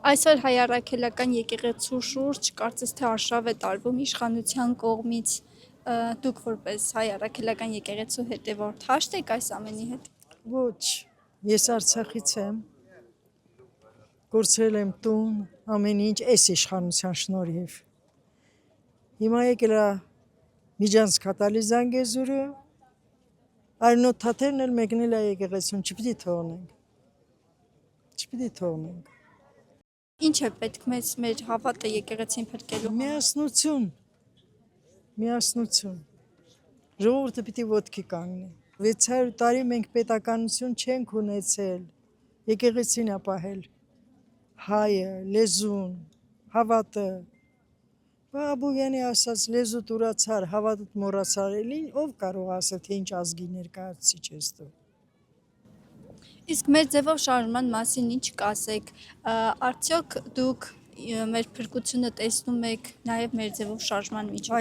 Այսօր հայ առաքելական եկեղեցու շուրջ կարծես թե արշավ է տարվում իշխանության կողմից, դուք որպես հայ առաքելական եկեղեցու հետևորդ հաշտ եք այս ամենի հետ։ Ոչ, ես Արցախից եմ, կորցրել եմ տուն, ամեն ինչ այս իշխանության շնորհիվ։ Հիմա եկել է Միջանցք հատալի Զանգեզուրը, Արնոտ Թաթերն էլ մեկնել է եկեղեցուն, չպիտի թողնենք։ Չպիտի թողնենք։ Ինչ է պետք մեզ մեր հավատը եկեղեցին փրկելու համար։ Միասնություն։ Ժողովուրդը պիտի ոտքի կանգնի։ 600 տարի մենք պետականություն չենք ունեցել։ Եկեղեցին է պահել հայը, լեզուն, հավատը։ Աբովյանի ասած լեզուդ ուրացար, հավատդ մոռացար, ով կարող ասել, թե ինչ ազգի ներկայացուցիչ ես դու։ Իսկ մեր ձևով շարժման մասին ինչ կասեք, արդյոք դուք մեր փրկությունը տեսնում եք նաև մեր ձևով շարժման միջոցով։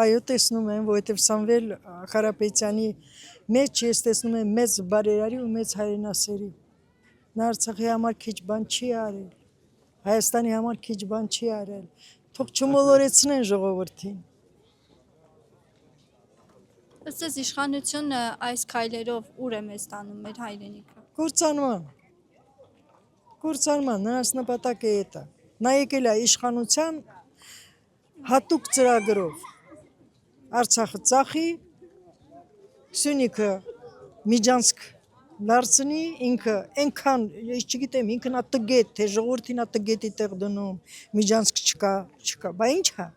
Այո, տեսնում եմ, որովհետև Սամվել Ղարապետյանի մեջ ես տեսնում եմ մեծ բարերարի ու մեծ հայրենասերի։ Նա Արցախի համար քիչ բան չի արել, Հայաստանի համար քիչ բան չի արել, թող չմոլորեցնեն ժողովրդին։ Ըստ ձեզ իշխանությունը այս քայլերով ուր է մեզ տանում մեր հայրենիքը։ Կործանման, նրանց նպատակը էդ է։ Նա եկել է իշխանության հատուկ ծրագրով։ Արցախը ծախի, Սյունիքը Միջանցք դարձնի, ինքը այնքան, ես չգիտեմ, ինքն է տգետ, թե ժողովրդին է տգետի տեղ դնում, Միջանցք չկա, բա ինչ է։